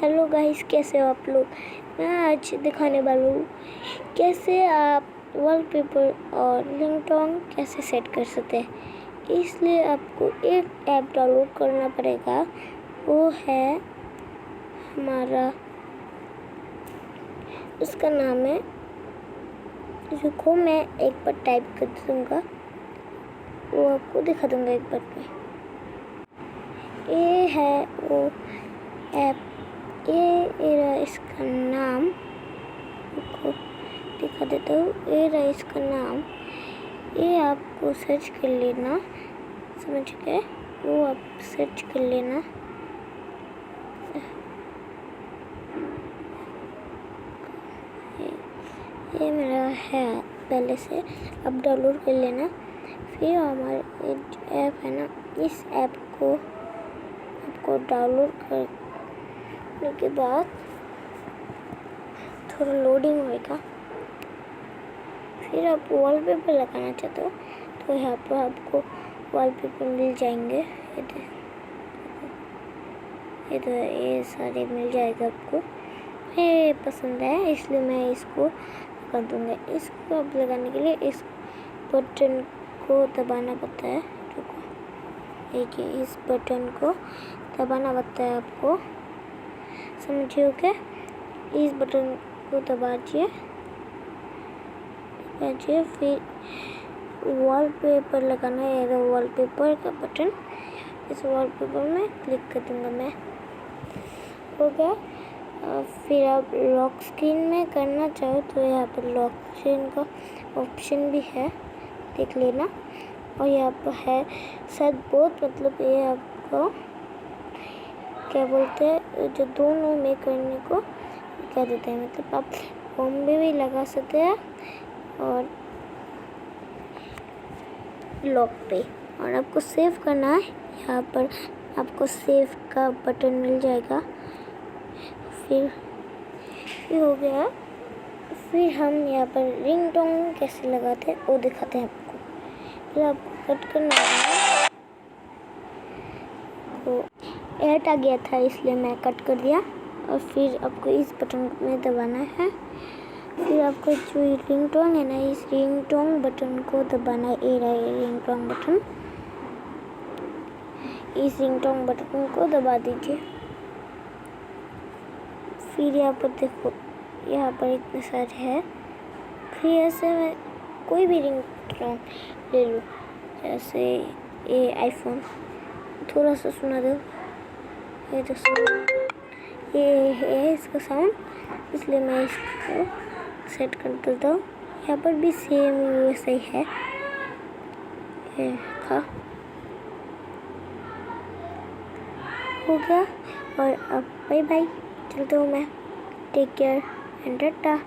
Hello guys, कैसे हो आप लोग। मैं आज दिखाने वाला हूँ कैसे आप वॉलपेपर और रिंगटोन कैसे सेट कर सकते हैं। इसलिए आपको एक ऐप डाउनलोड करना पड़ेगा, वो है हमारा, उसका नाम है, रुको मैं एक बार टाइप कर दूँगा, वो आपको दिखा दूँगा एक बार में। ये है वो ऐप, ये रहा इसका नाम, आपको दिखा देता हूँ। ये रहा इसका नाम, ये आपको सर्च कर लेना, समझ गए, वो आप सर्च कर लेना। ये मेरा है पहले से, अब डाउनलोड कर लेना। फिर हमारे ऐप है ना, इस ऐप को आपको डाउनलोड करने के बाद थोड़ा लोडिंग होएगा। फिर आप वॉलपेपर लगाना चाहते हो तो यहाँ पर आपको वॉलपेपर मिल जाएंगे। ये सारे मिल जाएगा आपको। ये पसंद है इसलिए मैं इसको लगा दूँगा। इसको अब लगाने के लिए इस बटन को दबाना पड़ता है। देखिए, इस बटन को दबाना पड़ता है आपको, समझिए क्या। इस बटन को दबाइए, फिर वॉलपेपर लगाना है, वॉलपेपर का बटन, इस वॉलपेपर में क्लिक कर दूंगा मैं, हो गया। फिर आप लॉक स्क्रीन में करना चाहो तो यहाँ पर लॉक स्क्रीन का ऑप्शन भी है, देख लेना। और यहाँ पर है शायद बहुत, मतलब ये आपको क्या बोलते हैं, जो दोनों में करने को क्या देते हैं, मतलब आप होम में भी लगा सकते हैं और लॉक पे। और आपको सेव करना है, यहाँ पर आपको सेव का बटन मिल जाएगा। फिर हो गया। फिर हम यहाँ पर रिंगटोन कैसे लगाते हैं वो दिखाते हैं आपको। फिर आपको कट करना है, तो ऐड आ गया था इसलिए मैं कट कर दिया। और फिर आपको इस बटन में दबाना है। फिर आपको जो रिंगटोन है ना, इस रिंगटोन बटन को दबाना है। ये रहा रिंगटोन बटन, इस रिंगटोन बटन को दबा दीजिए। फिर यहाँ पर देखो, यहाँ पर इतने सारे हैं। फिर ऐसे में कोई भी रिंगटोन ले लो, जैसे ये आईफोन, थोड़ा सा सुना दो, ये तो ये है इसका साउंड, इसलिए मैं इसको सेट कर देता हूँ। यहाँ पर भी सेम वैसा ही है, ये था, हो गया। और अब बाय बाय, चलता हूँ मैं, टेक केयर एंड टाटा।